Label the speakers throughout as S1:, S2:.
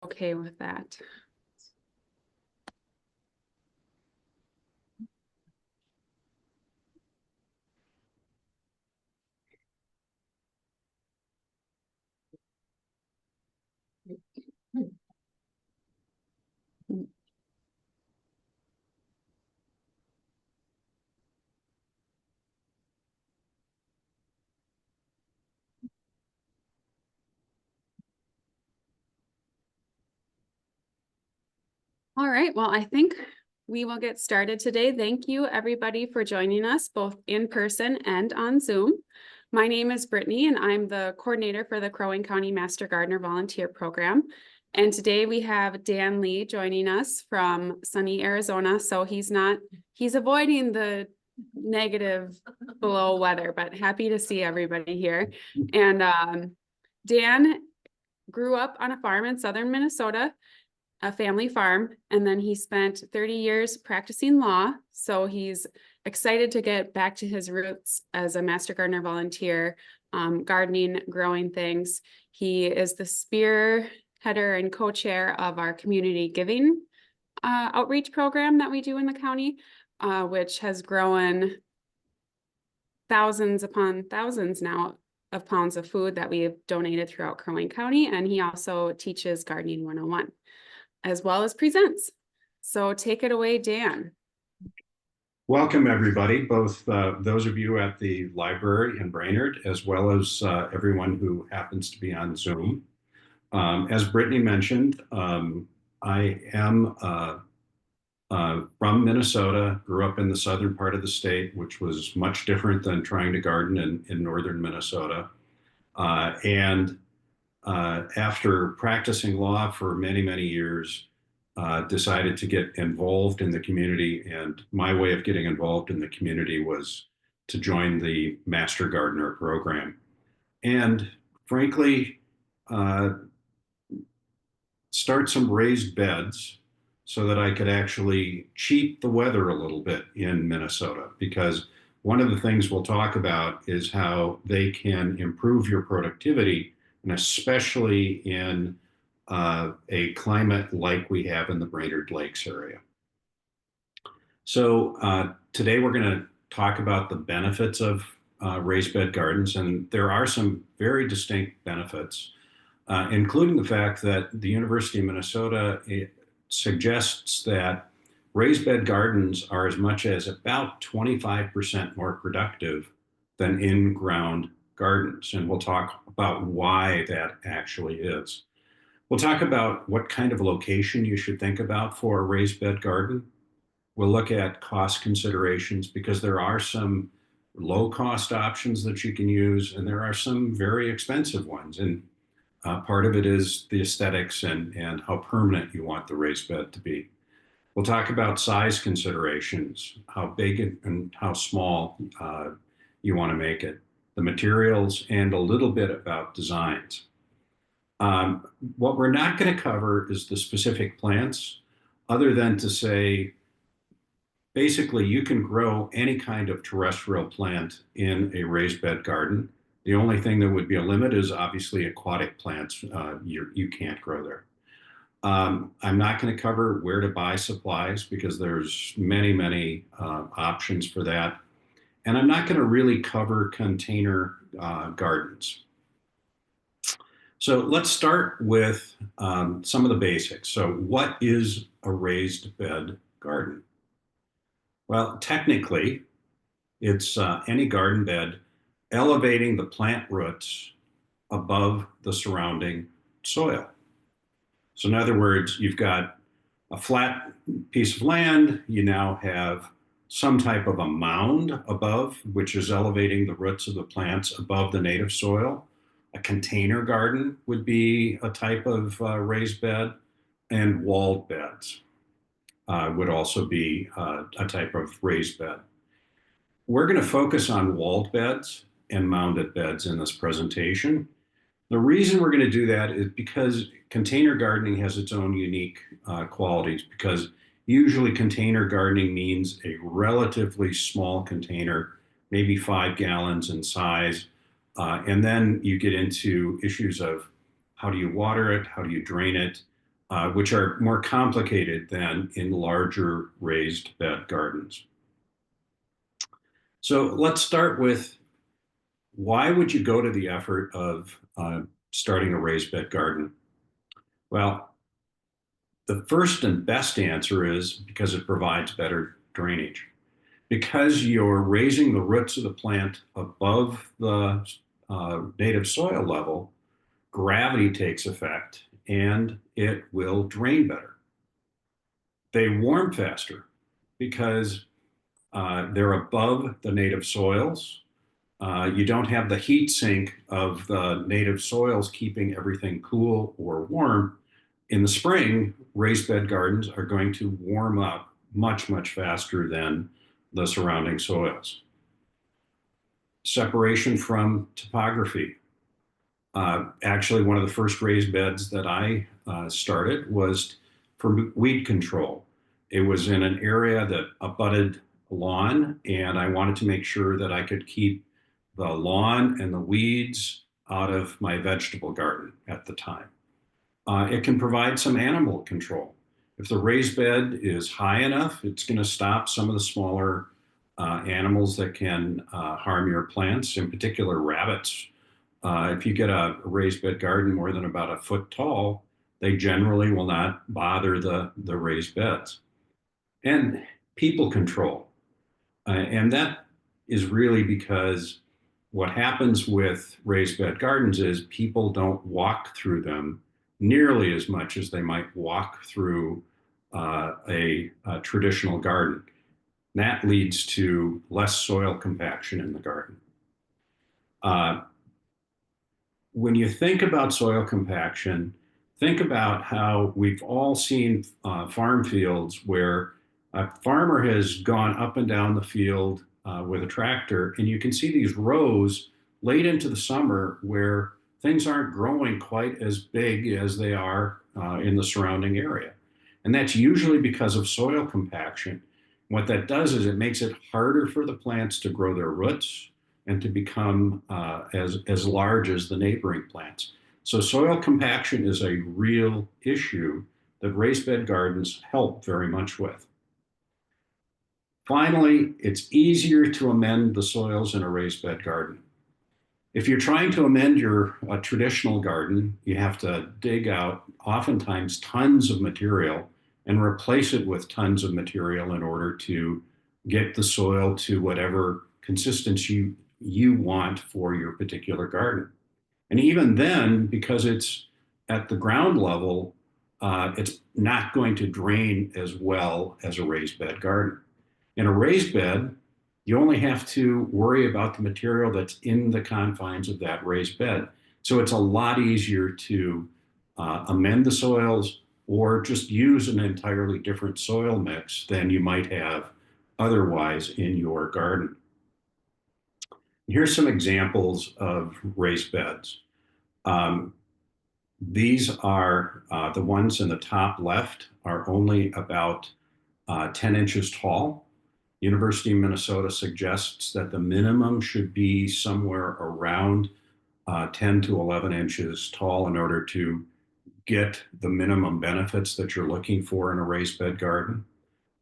S1: Okay with that. All right, well, I think we will get started today. Thank you, everybody, for joining us both in person and on Zoom. My name is Brittany, and I'm the coordinator for the Crow Wing County Master Gardener Volunteer Program. And today we have Dan Lee joining us from sunny Arizona. So he's avoiding the negative below weather, but happy to see everybody here. And Dan grew up on a farm in southern Minnesota, a family farm, and then he spent 30 years practicing law. So he's excited to get back to his roots as a master gardener volunteer, gardening, growing things. He is the spearheader and co-chair of our community giving outreach program that we do in the county, which has grown thousands upon thousands now of pounds of food that we have donated throughout Crow Wing County. And he also teaches Gardening 101. As well as presents. So take it away, Dan.
S2: Welcome, everybody, both those of you at the library in Brainerd, as well as everyone who happens to be on Zoom. As Brittany mentioned, I am from Minnesota, grew up in the southern part of the state, which was much different than trying to garden in northern Minnesota. After practicing law for many, many years, decided to get involved in the community. And my way of getting involved in the community was to join the Master Gardener program. And frankly, start some raised beds so that I could actually cheat the weather a little bit in Minnesota. Because one of the things we'll talk about is how they can improve your productivity, and especially in a climate like we have in the Brainerd Lakes area. So today we're going to talk about the benefits of raised bed gardens, and there are some very distinct benefits, including the fact that the University of Minnesota suggests that raised bed gardens are as much as about 25% more productive than in-ground gardens. And we'll talk about why that actually is. We'll talk about what kind of location you should think about for a raised bed garden. We'll look at cost considerations because there are some low cost options that you can use, and there are some very expensive ones. And part of it is the aesthetics and how permanent you want the raised bed to be. We'll talk about size considerations, how big and how small you want to make it, the materials, and a little bit about designs. What we're not going to cover is the specific plants, other than to say, basically, you can grow any kind of terrestrial plant in a raised bed garden. The only thing that would be a limit is obviously aquatic plants. You can't grow there. I'm not going to cover where to buy supplies because there's many, many options for that. And I'm not going to really cover container gardens. So let's start with some of the basics. So what is a raised bed garden? Well, technically, it's any garden bed elevating the plant roots above the surrounding soil. So in other words, you've got a flat piece of land, you now have some type of a mound above, which is elevating the roots of the plants above the native soil. A container garden would be a type of raised bed, and walled beds would also be a type of raised bed. We're going to focus on walled beds and mounded beds in this presentation. The reason we're going to do that is because container gardening has its own unique qualities, because usually container gardening means a relatively small container, maybe 5 gallons in size, and then you get into issues of how do you water it, how do you drain it, which are more complicated than in larger raised bed gardens. So let's start with, why would you go to the effort of starting a raised bed garden? Well, the first and best answer is because it provides better drainage. Because you're raising the roots of the plant above the native soil level, gravity takes effect and it will drain better. They warm faster because they're above the native soils. You don't have the heat sink of the native soils keeping everything cool or warm. In the spring, raised bed gardens are going to warm up much, much faster than the surrounding soils. Separation from topography. Actually, one of the first raised beds that I started was for weed control. It was in an area that abutted lawn, and I wanted to make sure that I could keep the lawn and the weeds out of my vegetable garden at the time. It can provide some animal control. If the raised bed is high enough, it's going to stop some of the smaller animals that can harm your plants, in particular rabbits. If you get a raised bed garden more than about a foot tall, they generally will not bother the raised beds. And people control. And that is really because what happens with raised bed gardens is people don't walk through them nearly as much as they might walk through a traditional garden. That leads to less soil compaction in the garden. When you think about soil compaction, think about how we've all seen farm fields where a farmer has gone up and down the field with a tractor, and you can see these rows late into the summer where things aren't growing quite as big as they are in the surrounding area. And that's usually because of soil compaction. What that does is it makes it harder for the plants to grow their roots and to become as large as the neighboring plants. So soil compaction is a real issue that raised bed gardens help very much with. Finally, it's easier to amend the soils in a raised bed garden. If you're trying to amend your traditional garden, you have to dig out oftentimes tons of material and replace it with tons of material in order to get the soil to whatever consistency you want for your particular garden. And even then, because it's at the ground level, it's not going to drain as well as a raised bed garden. In a raised bed, you only have to worry about the material that's in the confines of that raised bed. So it's a lot easier to amend the soils or just use an entirely different soil mix than you might have otherwise in your garden. Here's some examples of raised beds. These are the ones in the top left are only about 10 inches tall. University of Minnesota suggests that the minimum should be somewhere around 10 to 11 inches tall in order to get the minimum benefits that you're looking for in a raised bed garden.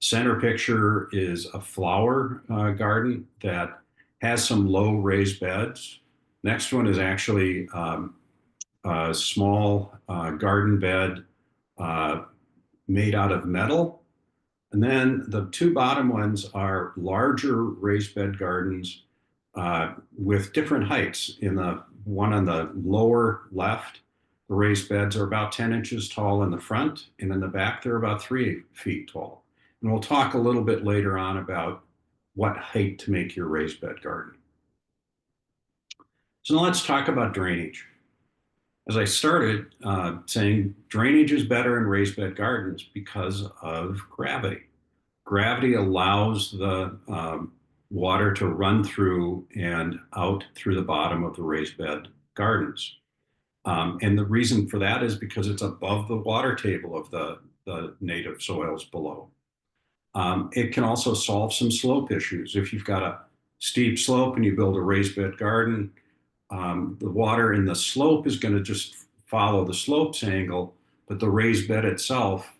S2: Center picture is a flower garden that has some low raised beds. Next one is actually a small garden bed made out of metal. And then the two bottom ones are larger raised bed gardens with different heights. In the one on the lower left, the raised beds are about 10 inches tall in the front, and in the back, they're about 3 feet tall. And we'll talk a little bit later on about what height to make your raised bed garden. So now let's talk about drainage. As I started saying, drainage is better in raised bed gardens because of gravity. Gravity allows the water to run through and out through the bottom of the raised bed gardens. And the reason for that is because it's above the water table of the native soils below. It can also solve some slope issues. If you've got a steep slope and you build a raised bed garden, the water in the slope is going to just follow the slope's angle, but the raised bed itself,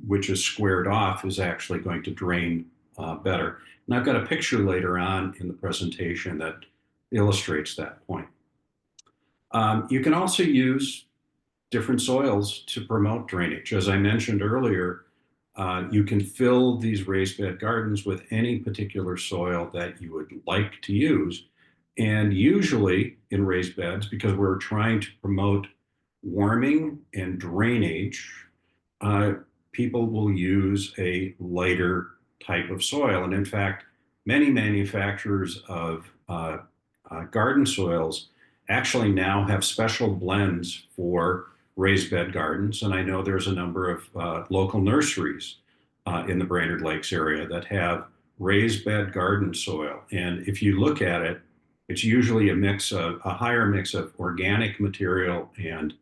S2: which is squared off, is actually going to drain better. And I've got a picture later on in the presentation that illustrates that point. You can also use different soils to promote drainage. As I mentioned earlier, you can fill these raised bed gardens with any particular soil that you would like to use. And usually in raised beds, because we're trying to promote warming and drainage, people will use a lighter type of soil. And in fact, many manufacturers of garden soils actually now have special blends for raised bed gardens. And I know there's a number of local nurseries in the Brainerd Lakes area that have raised bed garden soil. And if you look at it, it's usually a higher mix of organic material and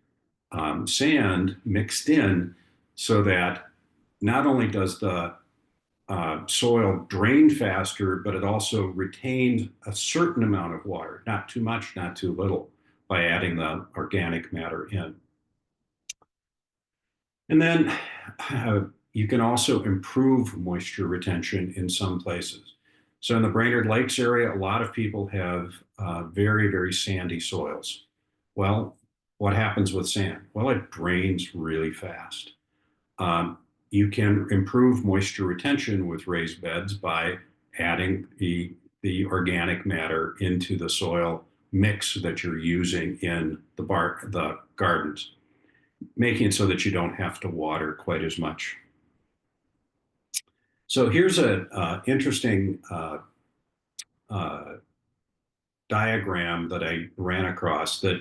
S2: sand mixed in, so that not only does the soil drain faster, but it also retains a certain amount of water, not too much, not too little, by adding the organic matter in. And then you can also improve moisture retention in some places. So in the Brainerd Lakes area, a lot of people have very, very sandy soils. Well, what happens with sand? Well, it drains really fast. You can improve moisture retention with raised beds by adding the organic matter into the soil mix that you're using in the gardens, making it so that you don't have to water quite as much. So here's an interesting diagram that I ran across that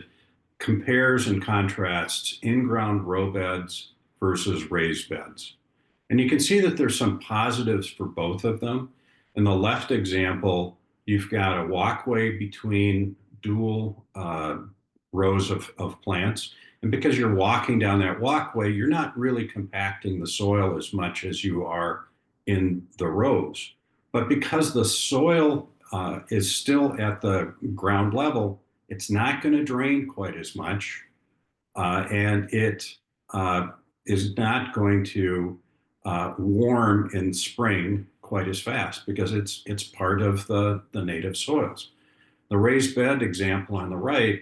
S2: compares and contrasts in-ground row beds versus raised beds. And you can see that there's some positives for both of them. In the left example, you've got a walkway between dual rows of plants. And because you're walking down that walkway, you're not really compacting the soil as much as you are in the rows. But because the soil is still at the ground level, it's not going to drain quite as much. And it is not going to warm in spring quite as fast because it's part of the native soils. The raised bed example on the right,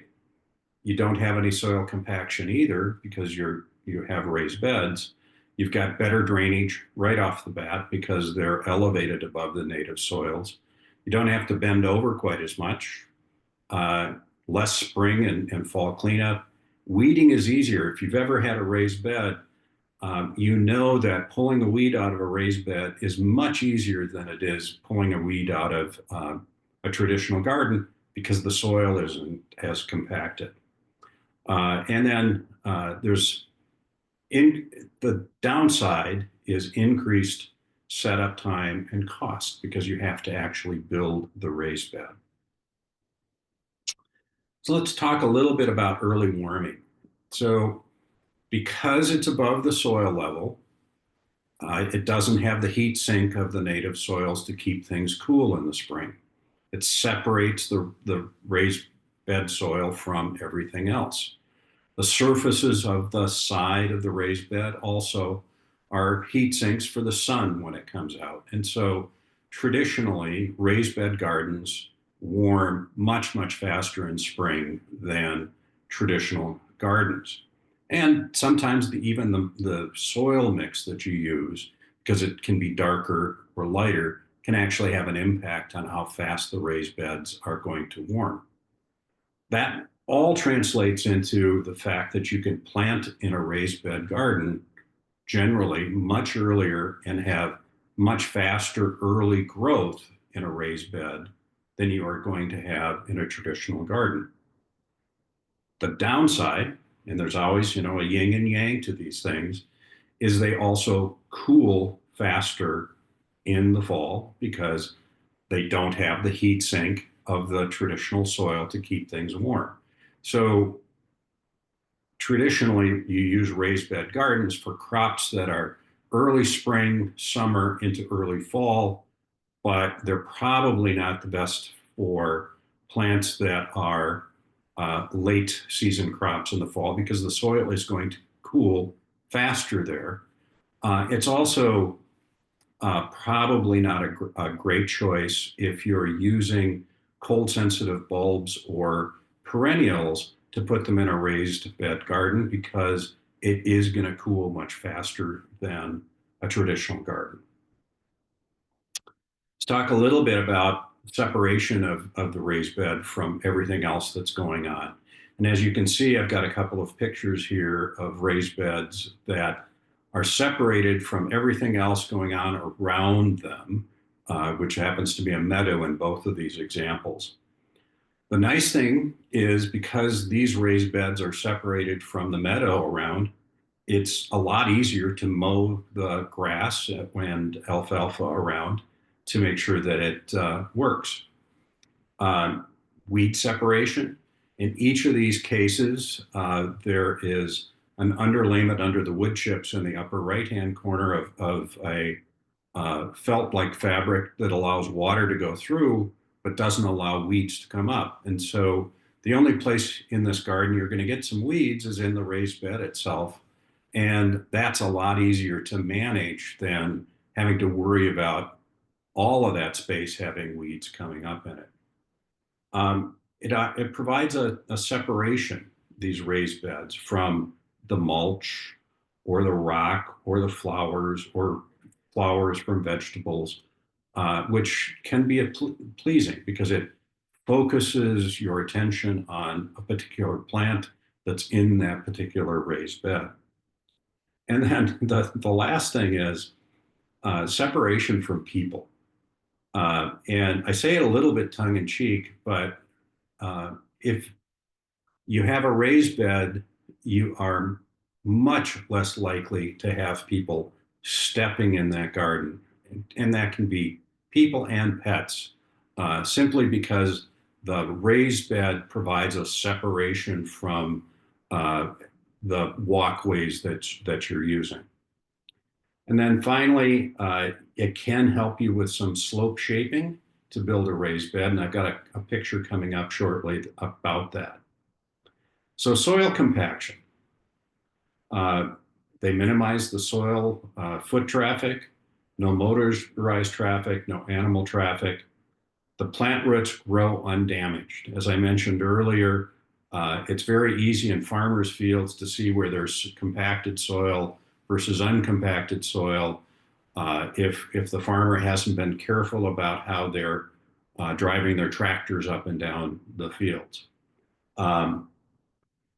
S2: you don't have any soil compaction either because you have raised beds. You've got better drainage right off the bat because they're elevated above the native soils. You don't have to bend over quite as much. Less spring and fall cleanup. Weeding is easier. If you've ever had a raised bed, you know that pulling a weed out of a raised bed is much easier than it is pulling a weed out of a traditional garden because the soil isn't as compacted. And then the downside is increased setup time and cost because you have to actually build the raised bed. So let's talk a little bit about early warming. So because it's above the soil level, it doesn't have the heat sink of the native soils to keep things cool in the spring. It separates the raised bed soil from everything else. The surfaces of the side of the raised bed also are heat sinks for the sun when it comes out. And so traditionally, raised bed gardens warm much, much faster in spring than traditional gardens. And sometimes even the soil mix that you use, because it can be darker or lighter, can actually have an impact on how fast the raised beds are going to warm. That all translates into the fact that you can plant in a raised bed garden generally much earlier and have much faster early growth in a raised bed than you are going to have in a traditional garden. The downside, and there's always, a yin and yang to these things, is they also cool faster in the fall because they don't have the heat sink of the traditional soil to keep things warm. So traditionally, you use raised bed gardens for crops that are early spring, summer into early fall, but they're probably not the best for plants that are late season crops in the fall because the soil is going to cool faster there. It's also probably not a great choice if you're using cold sensitive bulbs or perennials to put them in a raised bed garden, because it is going to cool much faster than a traditional garden. Let's talk a little bit about separation of the raised bed from everything else that's going on. And as you can see, I've got a couple of pictures here of raised beds that are separated from everything else going on around them, which happens to be a meadow in both of these examples. The nice thing is, because these raised beds are separated from the meadow around, it's a lot easier to mow the grass and alfalfa around to make sure that it works. Weed separation. In each of these cases, there is an underlayment under the wood chips in the upper right-hand corner of a felt-like fabric that allows water to go through, but doesn't allow weeds to come up. And so the only place in this garden you're going to get some weeds is in the raised bed itself. And that's a lot easier to manage than having to worry about all of that space having weeds coming up in it. It provides a separation, these raised beds, from the mulch or the rock or the flowers or flowers from vegetables, which can be pleasing because it focuses your attention on a particular plant that's in that particular raised bed. And then the last thing is separation from people. And I say it a little bit tongue in cheek, but if you have a raised bed, you are much less likely to have people stepping in that garden. And that can be people and pets, simply because the raised bed provides a separation from the walkways that you're using. And then finally, it can help you with some slope shaping to build a raised bed. And I've got a picture coming up shortly about that. So soil compaction. They minimize the soil foot traffic, no motorized traffic, no animal traffic. The plant roots grow undamaged. As I mentioned earlier, it's very easy in farmers' fields to see where there's compacted soil versus uncompacted soil, if the farmer hasn't been careful about how they're driving their tractors up and down the fields.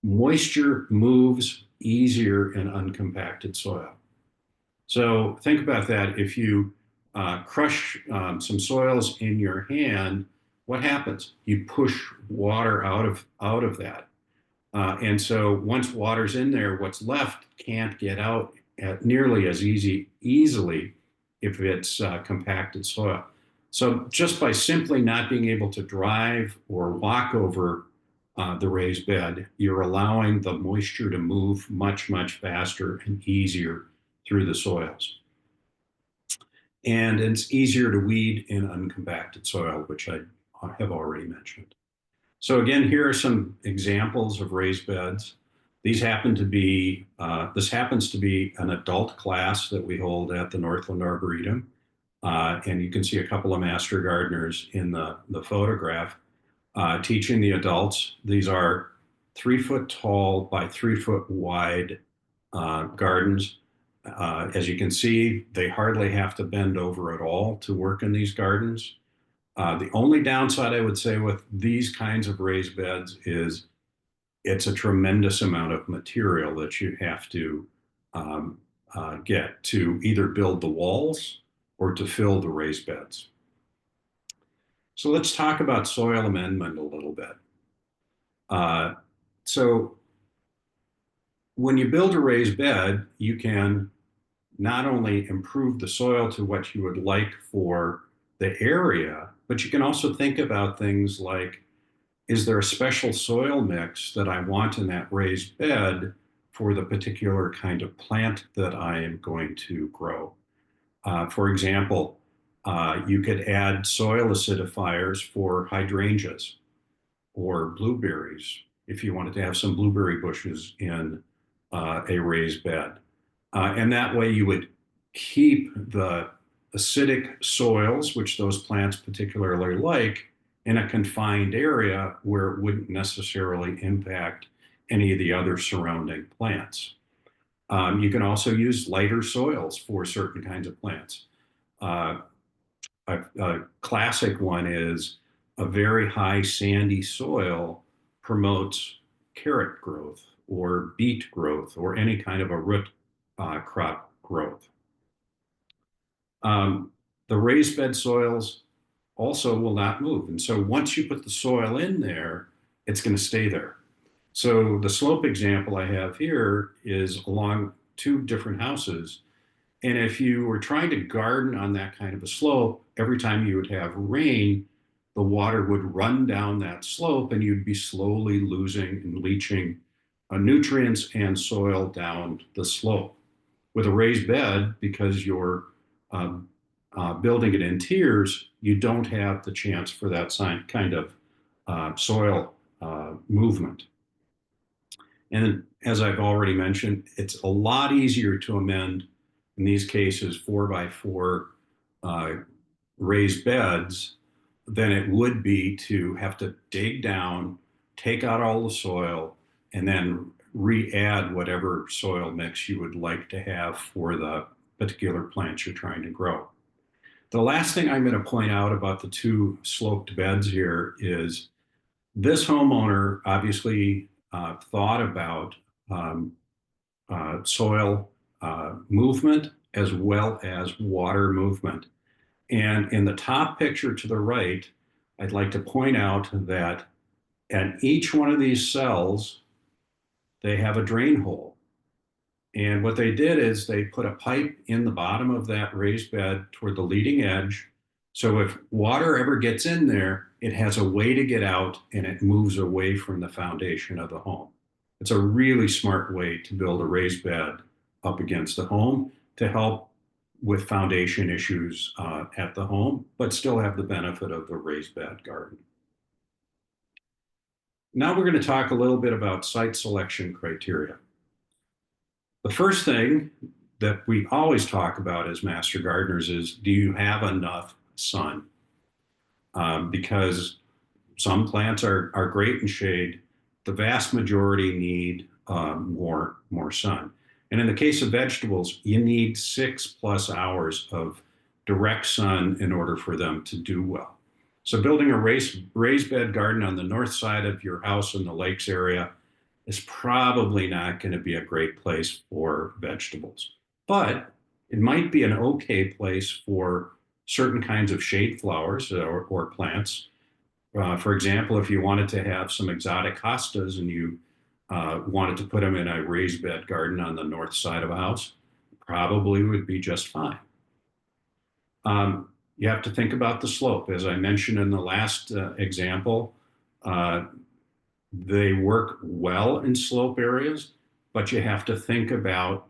S2: Moisture moves easier in uncompacted soil. So think about that. If you crush some soils in your hand, what happens? You push water out of that. And so once water's in there, what's left can't get out nearly as easily if it's compacted soil. So just by simply not being able to drive or walk over the raised bed, you're allowing the moisture to move much, much faster and easier through the soils. And it's easier to weed in uncompacted soil, which I have already mentioned. So again, here are some examples of raised beds. These happen to be, this happens to be an adult class that we hold at the Northland Arboretum. And you can see a couple of master gardeners in the photograph teaching the adults. These are 3 foot tall by 3 foot wide gardens. As you can see, they hardly have to bend over at all to work in these gardens. The only downside I would say with these kinds of raised beds is it's a tremendous amount of material that you have to get to either build the walls or to fill the raised beds. So let's talk about soil amendment a little bit. So when you build a raised bed, you can not only improve the soil to what you would like for the area, but you can also think about things like, is there a special soil mix that I want in that raised bed for the particular kind of plant that I am going to grow? For example, you could add soil acidifiers for hydrangeas or blueberries if you wanted to have some blueberry bushes in a raised bed. And that way you would keep the acidic soils, which those plants particularly like, in a confined area where it wouldn't necessarily impact any of the other surrounding plants. You can also use lighter soils for certain kinds of plants. Uh, a classic one is a very high sandy soil promotes carrot growth or beet growth or any kind of a root crop growth. Um, the raised bed soils also will not move. And so once you put the soil in there, it's going to stay there. So the slope example I have here is along two different houses. And if you were trying to garden on that kind of a slope, every time you would have rain, the water would run down that slope and you'd be slowly losing and leaching nutrients and soil down the slope. With a raised bed, because you're um, building it in tiers, you don't have the chance for that kind of soil movement. And as I've already mentioned, it's a lot easier to amend in these cases 4x4 uh, raised beds than it would be to have to dig down, take out all the soil, and then re-add whatever soil mix you would like to have for the particular plants you're trying to grow. The last thing I'm going to point out about the two sloped beds here is this homeowner obviously thought about um, soil movement as well as water movement. And in the top picture to the right, I'd like to point out that at each one of these cells, they have a drain hole. And what they did is they put a pipe in the bottom of that raised bed toward the leading edge. So if water ever gets in there, it has a way to get out and it moves away from the foundation of the home. It's a really smart way to build a raised bed up against the home to help with foundation issues at the home, but still have the benefit of the raised bed garden. Now we're going to talk a little bit about site selection criteria. The first thing that we always talk about as master gardeners is, do you have enough sun? Because some plants are great in shade. The vast majority need more sun. And in the case of vegetables, you need 6+ hours of direct sun in order for them to do well. So building a raised bed garden on the north side of your house in the lakes area is probably not going to be a great place for vegetables. But it might be an okay place for certain kinds of shade flowers or plants. For example, if you wanted to have some exotic hostas and you wanted to put them in a raised bed garden on the north side of a house, probably would be just fine. You have to think about the slope. As I mentioned in the last example, they work well in slope areas, but you have to think about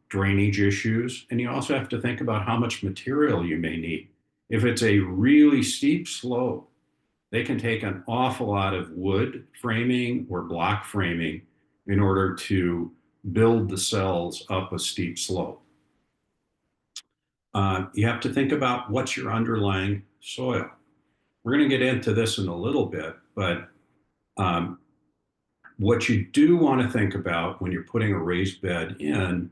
S2: drainage issues, and you also have to think about how much material you may need. If it's a really steep slope, they can take an awful lot of wood framing or block framing in order to build the cells up a steep slope. You have to think about what's your underlying soil. We're going to get into this in a little bit, but what you do want to think about when you're putting a raised bed in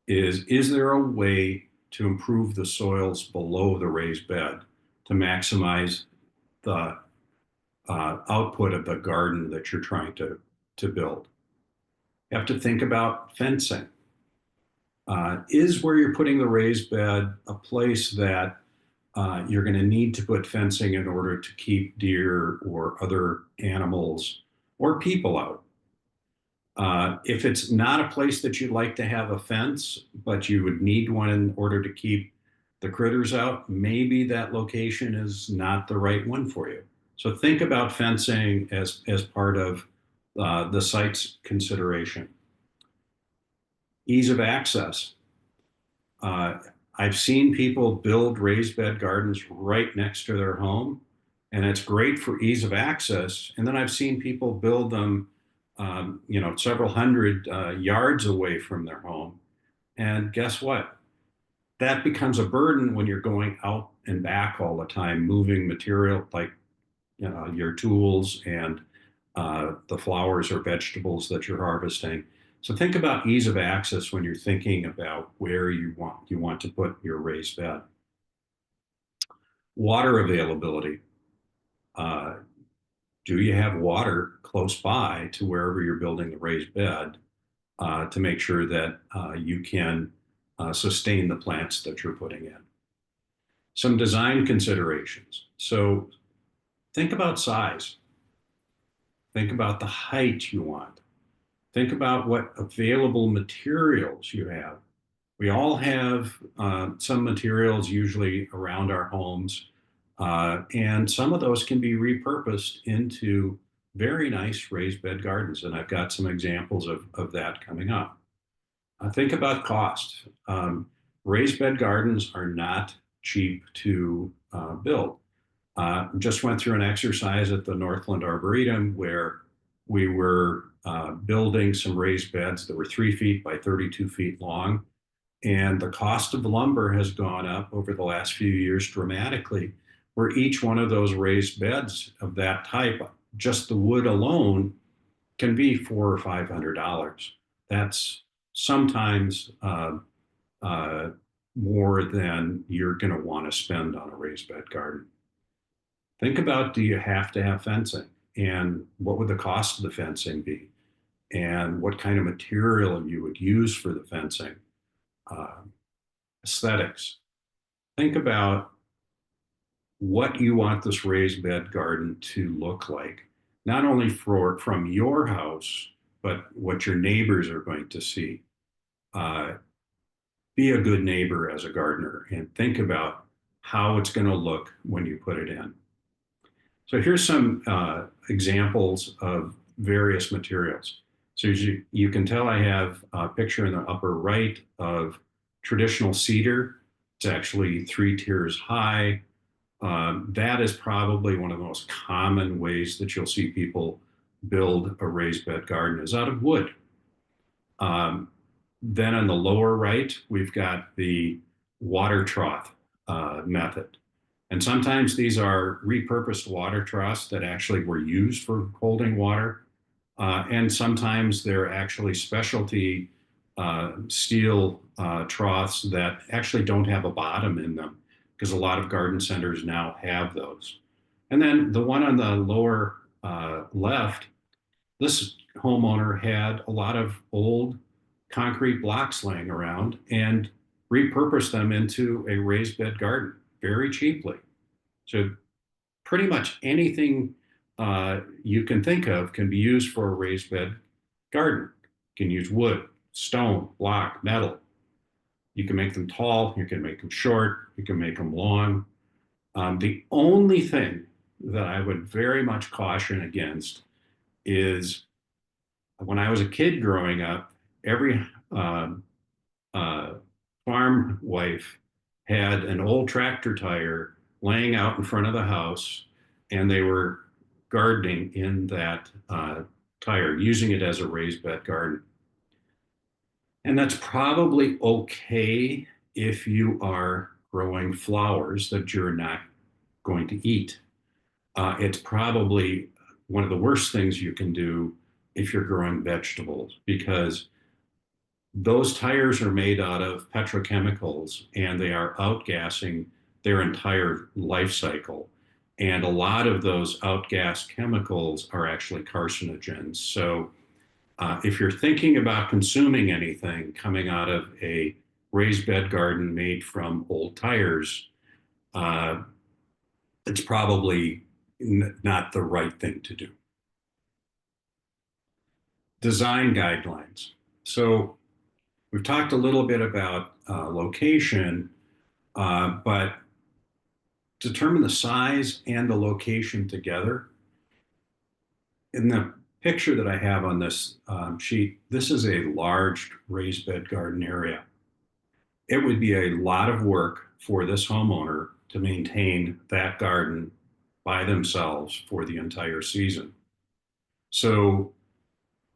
S2: is there a way to improve the soils below the raised bed to maximize the output of the garden that you're trying to build? You have to think about fencing. Is where you're putting the raised bed a place that you're going to need to put fencing in order to keep deer or other animals or people out? If it's not a place that you'd like to have a fence, but you would need one in order to keep the critters out, maybe that location is not the right one for you. So think about fencing as part of the site's consideration. Ease of access. I've seen people build raised bed gardens right next to their home, and it's great for ease of access. And then I've seen people build them several hundred yards away from their home. And guess what? That becomes a burden when you're going out and back all the time, moving material like your tools and the flowers or vegetables that you're harvesting. So think about ease of access when you're thinking about where you want to put your raised bed. Water availability. Uh, do you have water close by to wherever you're building the raised bed to make sure that you can sustain the plants that you're putting in? Some design considerations. So think about size. Think about the height you want. Think about what available materials you have. We all have some materials usually around our homes, and some of those can be repurposed into very nice raised bed gardens. And I've got some examples of that coming up. Think about cost. Raised bed gardens are not cheap to build. Just went through an exercise at the Northland Arboretum where we were building some raised beds that were 3 feet by 32 feet long. And the cost of the lumber has gone up over the last few years dramatically, where each one of those raised beds of that type, just the wood alone, can be $400 or $500. That's sometimes more than you're going to want to spend on a raised bed garden. Think about, do you have to have fencing? And what would the cost of the fencing be? And what kind of material you would use for the fencing? Aesthetics. Think about what you want this raised bed garden to look like, not only from your house, but what your neighbors are going to see. Be a good neighbor as a gardener and think about how it's going to look when you put it in. So here's some examples of various materials. So as you can tell, I have a picture in the upper right of traditional cedar. It's actually 3 tiers high. That is probably one of the most common ways that you'll see people build a raised bed garden is out of wood. Then on the lower right, we've got the water trough method. And sometimes these are repurposed water troughs that actually were used for holding water. And sometimes they're actually specialty steel troughs that actually don't have a bottom in them, because a lot of garden centers now have those. And then the one on the lower left, this homeowner had a lot of old concrete blocks laying around and repurposed them into a raised bed garden very cheaply. So pretty much anything you can think of can be used for a raised bed garden. You can use wood, stone, block, metal. You can make them tall, you can make them short, you can make them long. The only thing that I would very much caution against is when I was a kid growing up, every farm wife had an old tractor tire laying out in front of the house, and they were gardening in that tire, using it as a raised bed garden. And that's probably okay if you are growing flowers that you're not going to eat. It's probably one of the worst things you can do if you're growing vegetables, because those tires are made out of petrochemicals and they are outgassing their entire life cycle. And a lot of those outgassed chemicals are actually carcinogens. So if you're thinking about consuming anything coming out of a raised bed garden made from old tires, it's probably not the right thing to do. Design guidelines. So we've talked a little bit about location, but determine the size and the location together. In the picture that I have on this sheet, this is a large raised bed garden area. It would be a lot of work for this homeowner to maintain that garden by themselves for the entire season. So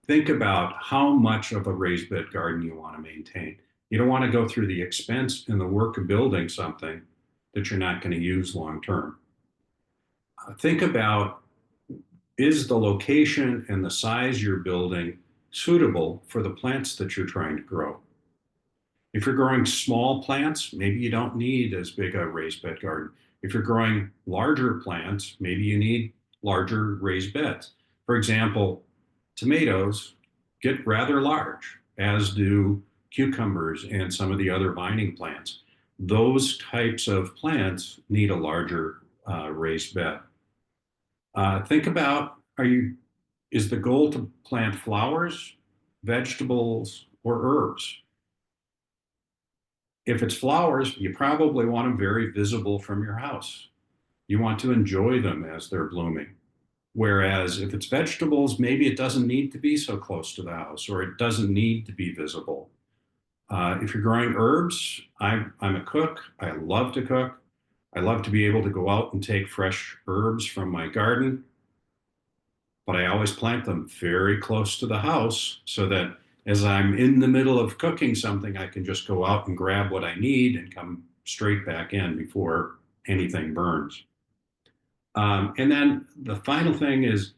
S2: think about how much of a raised bed garden you want to maintain. You don't want to go through the expense and the work of building something that you're not going to use long term. Think about, is the location and the size you're building suitable for the plants that you're trying to grow? If you're growing small plants, maybe you don't need as big a raised bed garden. If you're growing larger plants, maybe you need larger raised beds. For example, tomatoes get rather large, as do cucumbers and some of the other vining plants. Those types of plants need a larger raised bed. Think about, is the goal to plant flowers, vegetables, or herbs? If it's flowers, you probably want them very visible from your house. You want to enjoy them as they're blooming. Whereas if it's vegetables, maybe it doesn't need to be so close to the house, or it doesn't need to be visible. If you're growing herbs, I'm a cook. I love to cook. I love to be able to go out and take fresh herbs from my garden, but I always plant them very close to the house so that as I'm in the middle of cooking something, I can just go out and grab what I need and come straight back in before anything burns. And then the final thing is,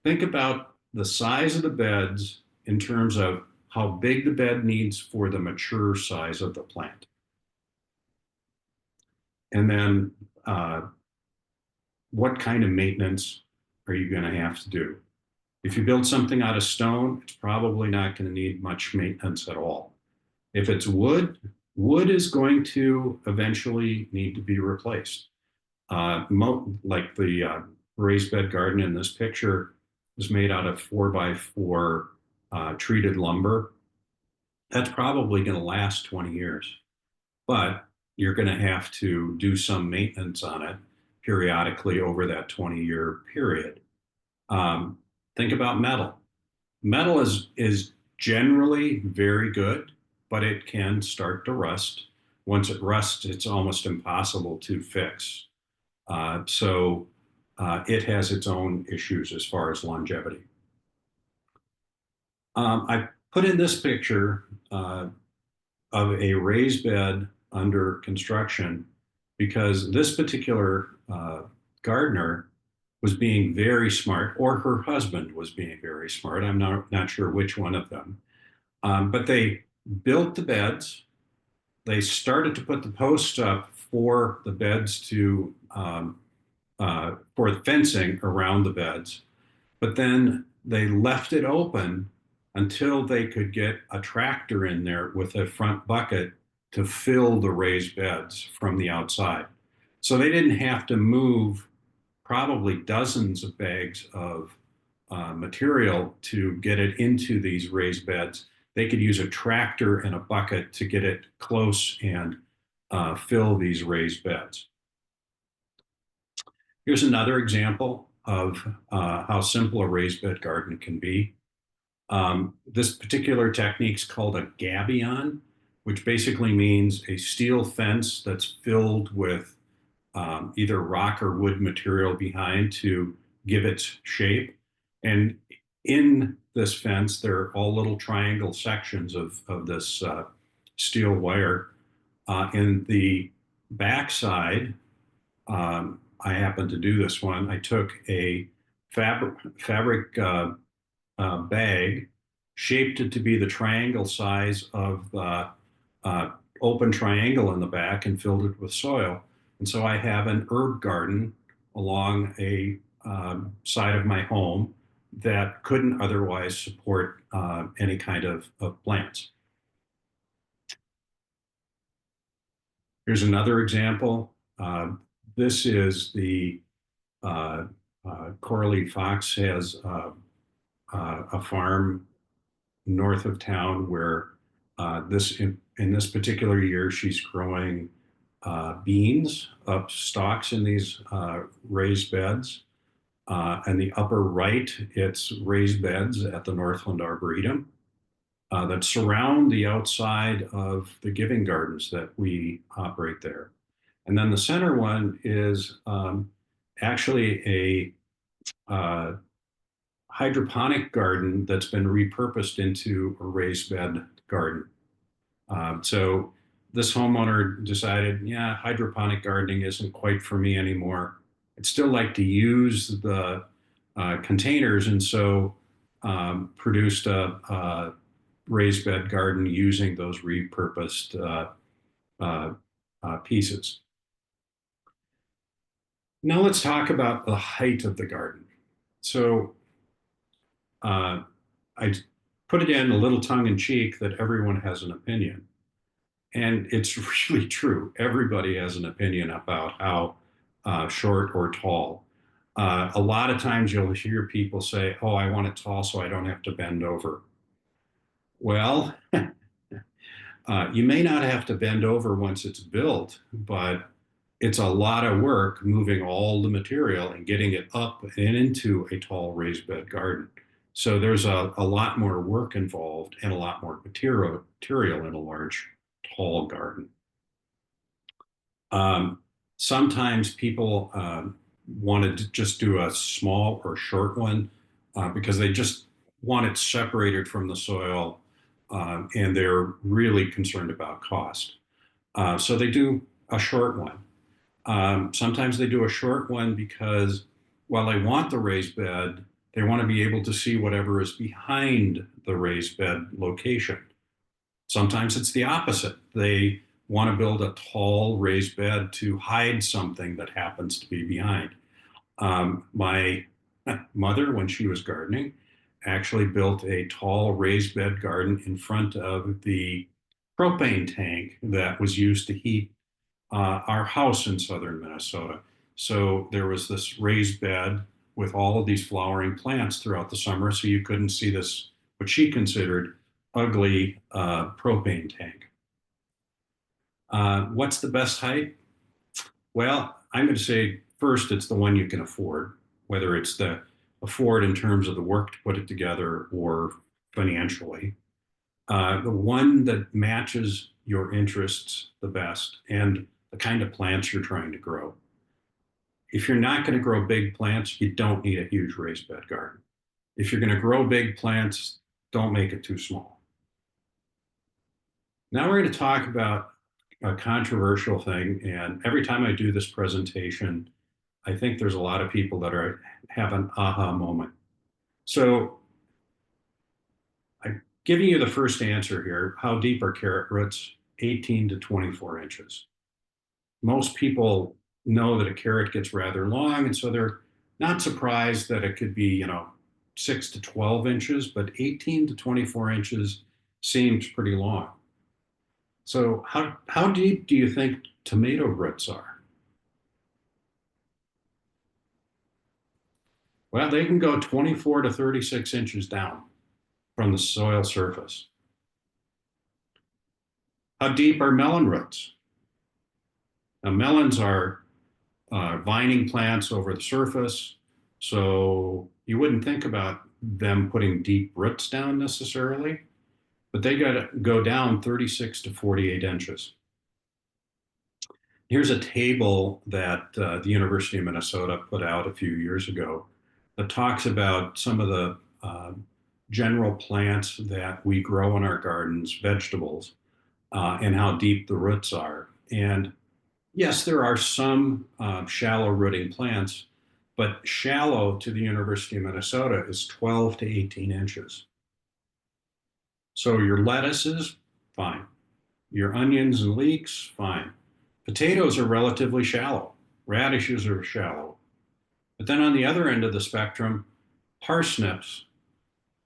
S2: think about the size of the beds in terms of how big the bed needs for the mature size of the plant. And then what kind of maintenance are you going to have to do? If you build something out of stone, it's probably not going to need much maintenance at all. If it's wood, wood is going to eventually need to be replaced. Like the raised bed garden in this picture is made out of 4x4 treated lumber. That's probably going to last 20 years, but you're going to have to do some maintenance on it periodically over that 20-year period. Think about metal. Metal is generally very good, but it can start to rust. Once it rusts, it's almost impossible to fix. So it has its own issues as far as longevity. I put in this picture of a raised bed under construction because this particular gardener was being very smart, or her husband was being very smart. I'm not sure which one of them. But they built the beds. They started to put the posts up for the beds to, for the fencing around the beds. But then they left it open until they could get a tractor in there with a front bucket to fill the raised beds from the outside. So they didn't have to move probably dozens of bags of material to get it into these raised beds. They could use a tractor and a bucket to get it close and fill these raised beds. Here's another example of how simple a raised bed garden can be. This particular technique is called a gabion, which basically means a steel fence that's filled with either rock or wood material behind to give it shape. And in this fence, there are all little triangle sections of this steel wire. In the backside, I happened to do this one. I took a fabric bag, shaped it to be the triangle size of the open triangle in the back, and filled it with soil. And so I have an herb garden along a side of my home that couldn't otherwise support any kind of plants. Here's another example. This is the Coralie Fox has a farm north of town where in this particular year she's growing beans up stalks in these raised beds. And the upper right, it's raised beds at the Northland Arboretum that surround the outside of the giving gardens that we operate there. And then the center one is actually a hydroponic garden that's been repurposed into a raised bed garden. So this homeowner decided, yeah, hydroponic gardening isn't quite for me anymore. I'd still like to use the containers, and so produced a raised bed garden using those repurposed pieces. Now let's talk about the height of the garden. So uh, I put it in a little tongue in cheek that everyone has an opinion. And it's really true. Everybody has an opinion about how short or tall. A lot of times you'll hear people say, oh, I want it tall so I don't have to bend over. Well, you may not have to bend over once it's built, but it's a lot of work moving all the material and getting it up and into a tall raised bed garden. So there's a lot more work involved and a lot more material in a large, tall garden. Um, Sometimes people want to just do a small or short one because they just want it separated from the soil and they're really concerned about cost. So they do a short one. Sometimes they do a short one because while they want the raised bed, they want to be able to see whatever is behind the raised bed location. Sometimes it's the opposite. They want to build a tall raised bed to hide something that happens to be behind. My mother, when she was gardening, actually built a tall raised bed garden in front of the propane tank that was used to heat our house in southern Minnesota. So there was this raised bed with all of these flowering plants throughout the summer, so you couldn't see this, what she considered ugly propane tank. What's the best height? Well, I'm going to say first, it's the one you can afford, whether it's the afford in terms of the work to put it together or financially. The one that matches your interests the best and the kind of plants you're trying to grow. If you're not going to grow big plants, you don't need a huge raised bed garden. If you're going to grow big plants, don't make it too small. Now we're going to talk about a controversial thing. And every time I do this presentation, I think there's a lot of people that have an aha moment. So I'm giving you the first answer here. How deep are carrot roots? 18 to 24 inches. Most people know that a carrot gets rather long, and so they're not surprised that it could be, 6 to 12 inches, but 18 to 24 inches seems pretty long. So how deep do you think tomato roots are? Well, they can go 24 to 36 inches down from the soil surface. How deep are melon roots? Now, melons are vining plants over the surface, so you wouldn't think about them putting deep roots down necessarily, but they got to go down 36 to 48 inches. Here's a table that the University of Minnesota put out a few years ago that talks about some of the general plants that we grow in our gardens, vegetables, and how deep the roots are. And yes, there are some shallow rooting plants, but shallow to the University of Minnesota is 12 to 18 inches. So your lettuces, fine. Your onions and leeks, fine. Potatoes are relatively shallow. Radishes are shallow. But then on the other end of the spectrum, parsnips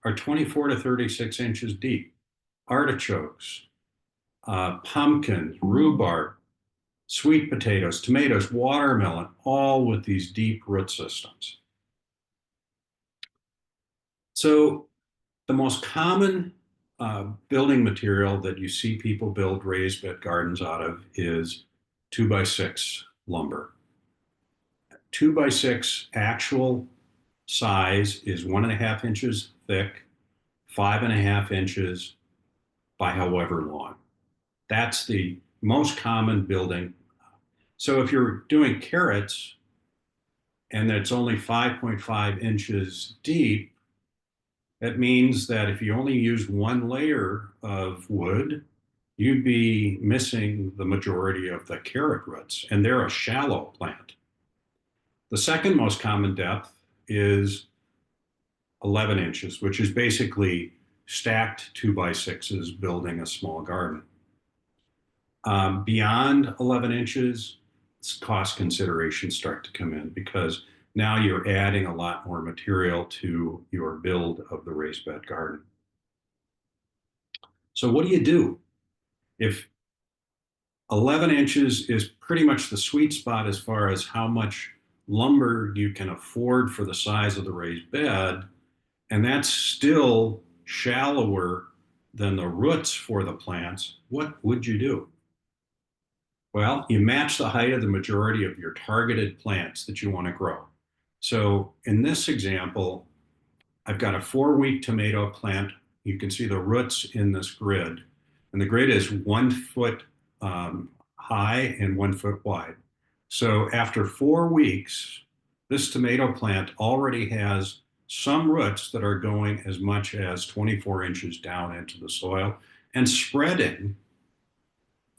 S2: are 24 to 36 inches deep. Artichokes, pumpkins, rhubarb, sweet potatoes, tomatoes, watermelon, all with these deep root systems. So the most common building material that you see people build raised bed gardens out of is 2x6 lumber. 2x6 actual size is 1.5 inches thick, 5.5 inches by however long. That's the most common building. So if you're doing carrots and it's only 5.5 inches deep, That means that if you only use one layer of wood, you'd be missing the majority of the carrot roots, and they're a shallow plant. The second most common depth is 11 inches, which is basically stacked 2x6s building a small garden. Beyond 11 inches, cost considerations start to come in because now you're adding a lot more material to your build of the raised bed garden. So what do you do? If 11 inches is pretty much the sweet spot as far as how much lumber you can afford for the size of the raised bed, and that's still shallower than the roots for the plants, what would you do? Well, you match the height of the majority of your targeted plants that you want to grow. So in this example, I've got a 4-week tomato plant. You can see the roots in this grid, and the grid is 1 foot high and 1 foot wide. So after 4 weeks, this tomato plant already has some roots that are going as much as 24 inches down into the soil and spreading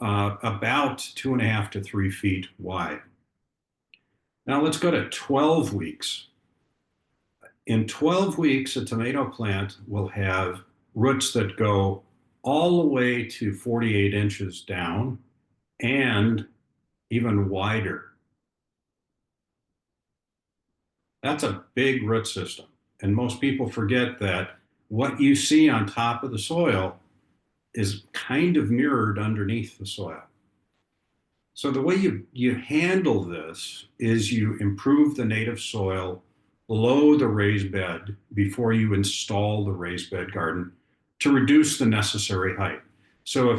S2: about 2.5 to 3 feet wide. Now let's go to 12 weeks. In 12 weeks, a tomato plant will have roots that go all the way to 48 inches down and even wider. That's a big root system. And most people forget that what you see on top of the soil is kind of mirrored underneath the soil. So the way you handle this is you improve the native soil below the raised bed before you install the raised bed garden to reduce the necessary height. So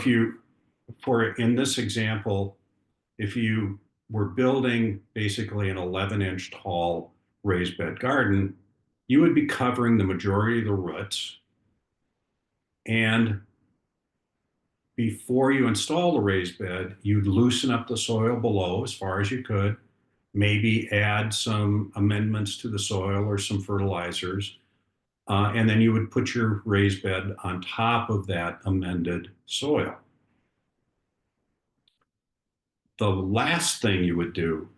S2: in this example, if you were building basically an 11-inch tall raised bed garden, you would be covering the majority of the roots. And before you install the raised bed, you'd loosen up the soil below as far as you could, maybe add some amendments to the soil or some fertilizers, and then you would put your raised bed on top of that amended soil. The last thing you would do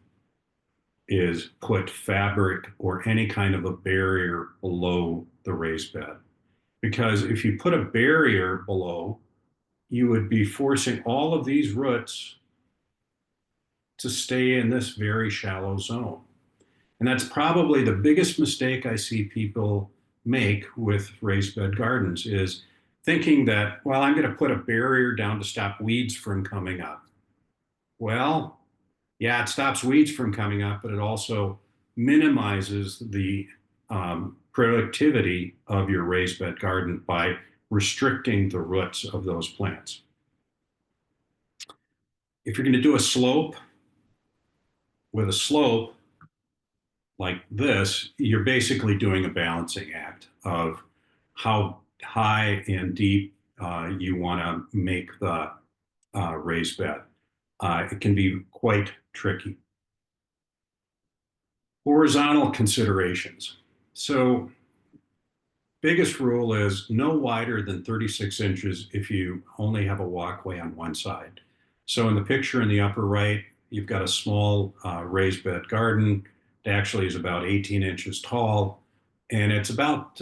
S2: is put fabric or any kind of a barrier below the raised bed. Because if you put a barrier below, you would be forcing all of these roots to stay in this very shallow zone. And that's probably the biggest mistake I see people make with raised bed gardens is thinking that, well, I'm going to put a barrier down to stop weeds from coming up. Well, yeah, it stops weeds from coming up, but it also minimizes the productivity of your raised bed garden by restricting the roots of those plants. If you're going to do a slope, with a slope like this, you're basically doing a balancing act of how high and deep you want to make the raised bed. It can be quite tricky. Horizontal considerations. So biggest rule is no wider than 36 inches if you only have a walkway on one side. So in the picture in the upper right, you've got a small raised bed garden. It actually is about 18 inches tall, and it's about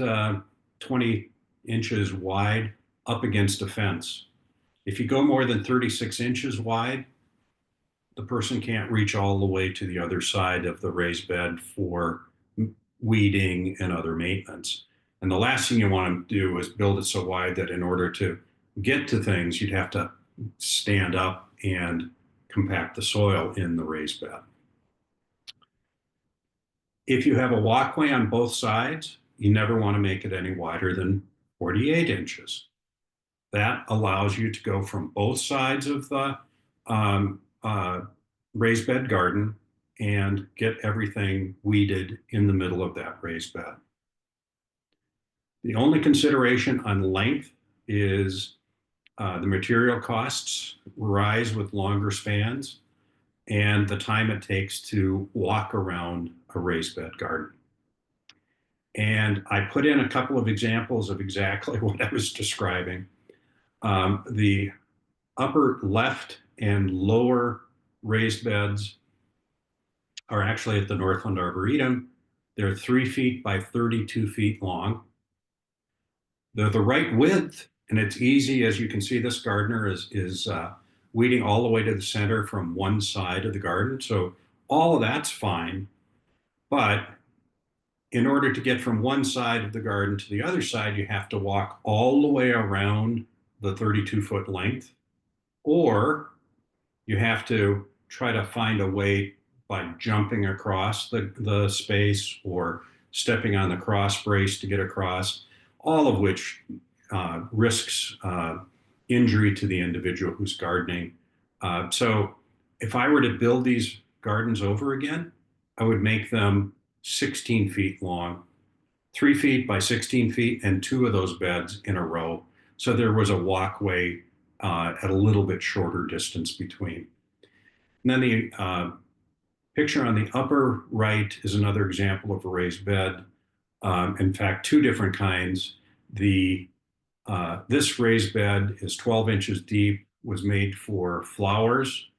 S2: 20 inches wide up against a fence. If you go more than 36 inches wide, the person can't reach all the way to the other side of the raised bed for weeding and other maintenance. And the last thing you want to do is build it so wide that in order to get to things, you'd have to stand up and compact the soil in the raised bed. If you have a walkway on both sides, you never want to make it any wider than 48 inches. That allows you to go from both sides of the raised bed garden and get everything weeded in the middle of that raised bed. The only consideration on length is the material costs rise with longer spans and the time it takes to walk around a raised bed garden. And I put in a couple of examples of exactly what I was describing. The upper left and lower raised beds are actually at the Northland Arboretum. They're 3 feet by 32 feet long. They're the right width, and it's easy. As you can see, this gardener is weeding all the way to the center from one side of the garden. So all of that's fine. But in order to get from one side of the garden to the other side, you have to walk all the way around the 32-foot length, or you have to try to find a way by jumping across the space or stepping on the cross brace to get across, all of which risks injury to the individual who's gardening. So if I were to build these gardens over again, I would make them 16 feet long, 3 feet by 16 feet, and two of those beds in a row. So there was a walkway at a little bit shorter distance between. And then the picture on the upper right is another example of a raised bed. In fact, two different kinds. This raised bed is 12 inches deep, was made for flowers.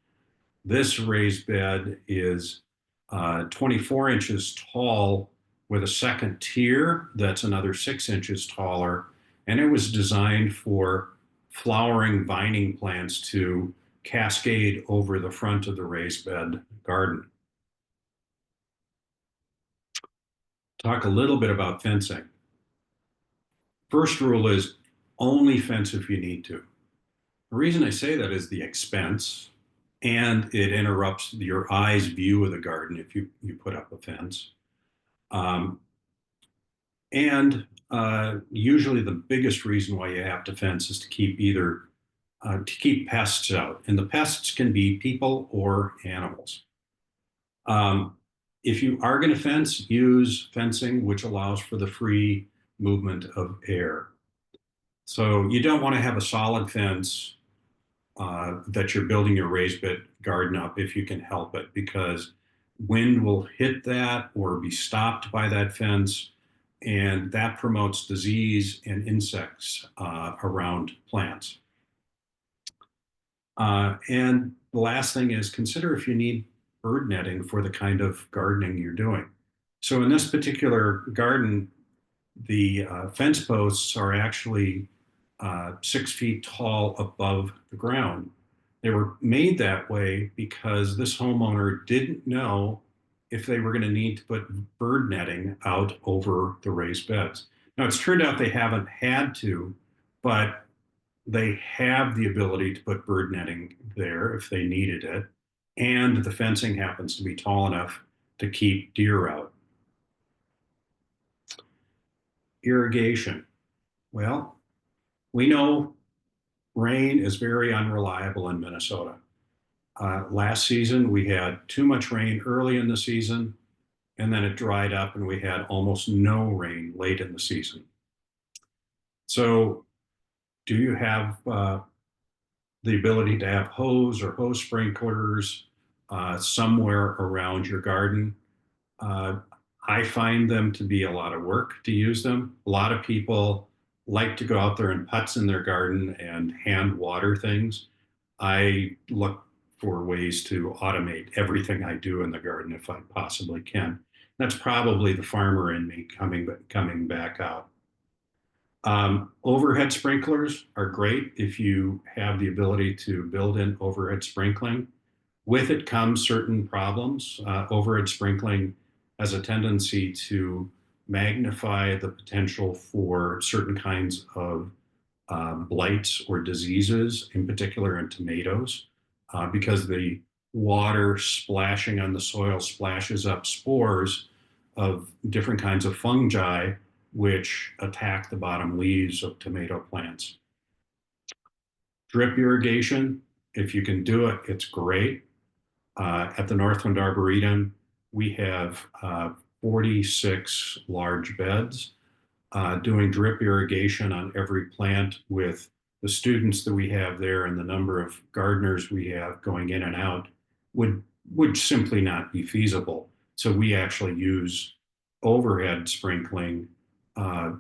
S2: This raised bed is 24 inches tall with a second tier that's another 6 inches taller. And it was designed for flowering vining plants to cascade over the front of the raised bed garden. Talk a little bit about fencing. First rule is only fence if you need to. The reason I say that is the expense, and it interrupts your eye's view of the garden if you put up a fence. And usually the biggest reason why you have to fence is to keep to keep pests out. And the pests can be people or animals. If you are going to fence, use fencing which allows for the free movement of air. So you don't want to have a solid fence that you're building your raised bed garden up if you can help it, because wind will hit that or be stopped by that fence, and that promotes disease and insects around plants. And the last thing is consider if you need bird netting for the kind of gardening you're doing. So in this particular garden, the fence posts are actually 6 feet tall above the ground. They were made that way because this homeowner didn't know if they were going to need to put bird netting out over the raised beds. Now, it's turned out they haven't had to, but they have the ability to put bird netting there if they needed it. And the fencing happens to be tall enough to keep deer out. Irrigation. Well, we know rain is very unreliable in Minnesota. Last season, we had too much rain early in the season, and then it dried up and we had almost no rain late in the season. So do you have the ability to have hose or hose sprinklers somewhere around your garden? I find them to be a lot of work to use them. A lot of people like to go out there and putz in their garden and hand water things. I look for ways to automate everything I do in the garden if I possibly can. That's probably the farmer in me coming back out. Overhead sprinklers are great if you have the ability to build in overhead sprinkling. With it comes certain problems. Overhead sprinkling has a tendency to magnify the potential for certain kinds of blights or diseases, in particular in tomatoes, because the water splashing on the soil splashes up spores of different kinds of fungi which attack the bottom leaves of tomato plants. Drip irrigation, if you can do it, it's great. At the Northland Arboretum, we have 46 large beds. Doing drip irrigation on every plant with the students that we have there and the number of gardeners we have going in and out would simply not be feasible. So we actually use overhead sprinkling uh,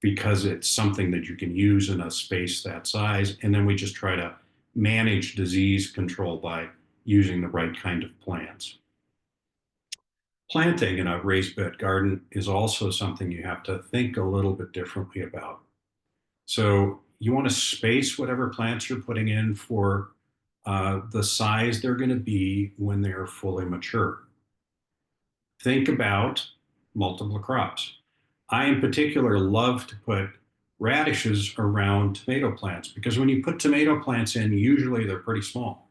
S2: because it's something that you can use in a space that size. And then we just try to manage disease control by using the right kind of plants. Planting in a raised bed garden is also something you have to think a little bit differently about. So you want to space whatever plants you're putting in for the size they're going to be when they're fully mature. Think about multiple crops. I, in particular, love to put radishes around tomato plants because when you put tomato plants in, usually they're pretty small.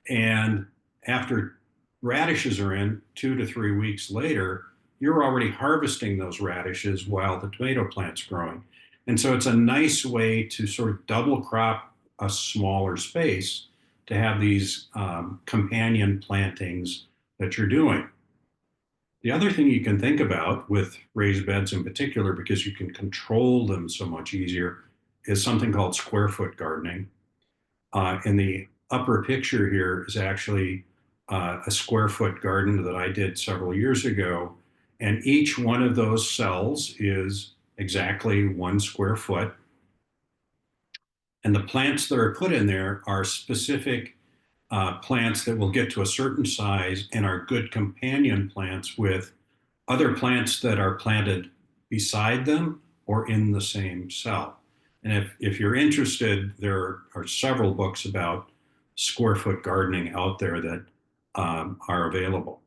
S2: And after radishes are in, 2 to 3 weeks later, you're already harvesting those radishes while the tomato plant's growing. And so it's a nice way to sort of double crop a smaller space to have these companion plantings that you're doing. The other thing you can think about with raised beds in particular, because you can control them so much easier, is something called square foot gardening. In the upper picture here is actually a square foot garden that I did several years ago. And each one of those cells is exactly 1 square foot. And the plants that are put in there are specific plants that will get to a certain size and are good companion plants with other plants that are planted beside them or in the same cell. And if you're interested, there are several books about square foot gardening out there that are available.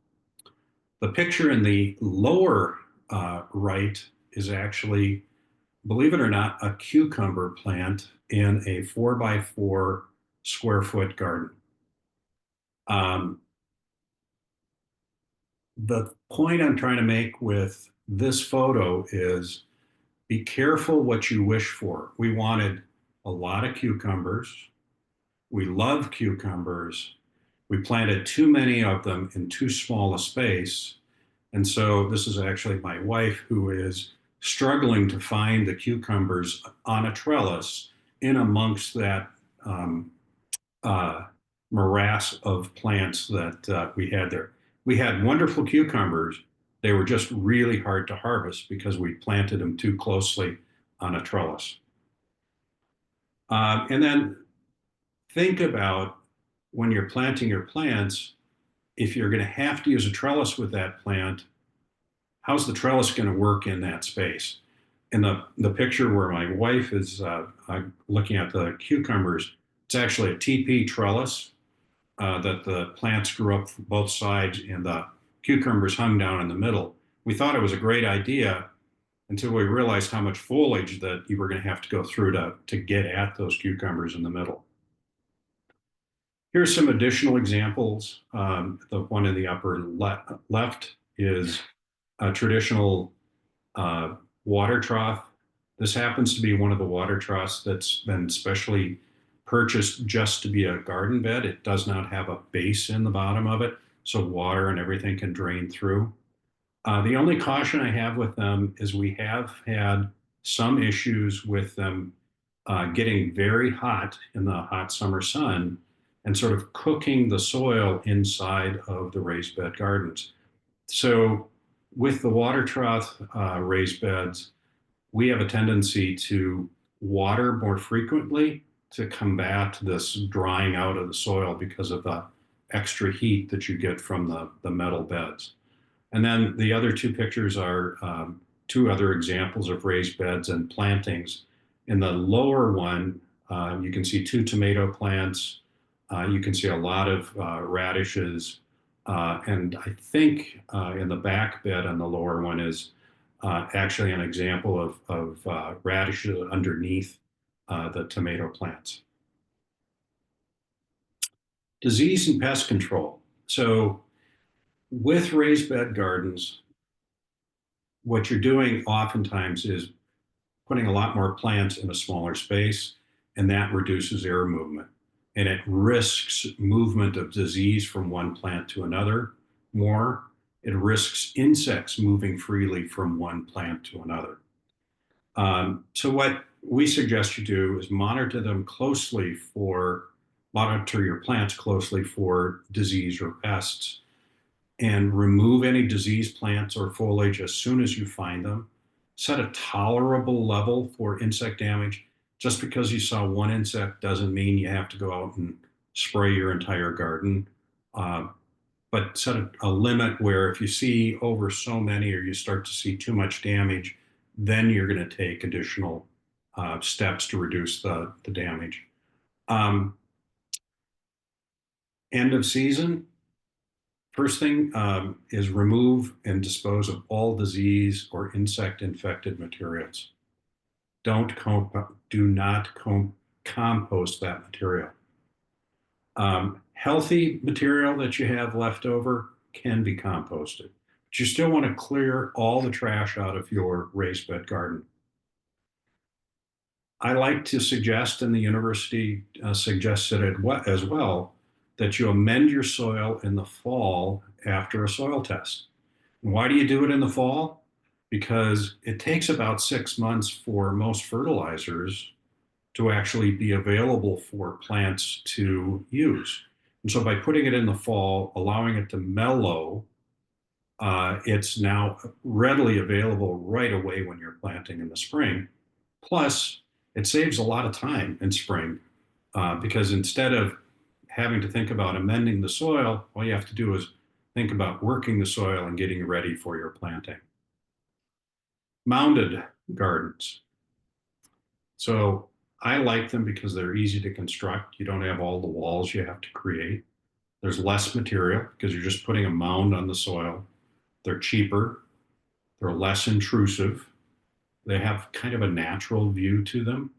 S2: The picture in the lower right is actually, believe it or not, a cucumber plant in a 4 by 4 square foot garden. Um, the point I'm trying to make with this photo is be careful what you wish for. We wanted a lot of cucumbers. We love cucumbers. We planted too many of them in too small a space. And so this is actually my wife who is struggling to find the cucumbers on a trellis in amongst that uh, morass of plants that we had there. We had wonderful cucumbers. They were just really hard to harvest because we planted them too closely on a trellis. And then think about when you're planting your plants, if you're going to have to use a trellis with that plant, how's the trellis going to work in that space? In the picture where my wife is looking at the cucumbers, it's actually a TP trellis that the plants grew up from both sides and the cucumbers hung down in the middle. We thought it was a great idea until we realized how much foliage that you were going to have to go through to get at those cucumbers in the middle. Here's some additional examples. The one in the upper left is a traditional water trough. This happens to be one of the water troughs that's been specially purchased just to be a garden bed. It does not have a base in the bottom of it, so water and everything can drain through. The only caution I have with them is we have had some issues with them getting very hot in the hot summer sun and sort of cooking the soil inside of the raised bed gardens. So with the water trough raised beds, we have a tendency to water more frequently to combat this drying out of the soil because of the extra heat that you get from the metal beds. And then the other two pictures are two other examples of raised beds and plantings. In the lower one, you can see 2 tomato plants. You can see a lot of radishes. And I think in the back bed on the lower one is actually an example of radishes underneath the tomato plants. Disease and pest control. So with raised bed gardens, what you're doing oftentimes is putting a lot more plants in a smaller space, and that reduces air movement. And it risks movement of disease from one plant to another more. It risks insects moving freely from one plant to another. So what we suggest you do is monitor your plants closely for disease or pests. and remove any diseased plants or foliage as soon as you find them. Set a tolerable level for insect damage. Just because you saw one insect doesn't mean you have to go out and spray your entire garden. Uh, but set a limit where if you see over so many or you start to see too much damage, then you're going to take additional steps to reduce the damage. Um, End of season, first thing is remove and dispose of all disease or insect infected materials. Do not compost that material. Healthy material that you have left over can be composted, but you still want to clear all the trash out of your raised bed garden. I like to suggest, and the university suggested it as well, that you amend your soil in the fall after a soil test. And why do you do it in the fall? Because it takes about 6 months for most fertilizers to actually be available for plants to use. And so by putting it in the fall, allowing it to mellow, it's now readily available right away when you're planting in the spring. Plus, it saves a lot of time in spring because instead of having to think about amending the soil, all you have to do is think about working the soil and getting ready for your planting. Mounded gardens. So I like them because they're easy to construct. You don't have all the walls you have to create. There's less material because you're just putting a mound on the soil. They're cheaper. They're less intrusive. They have kind of a natural view to them.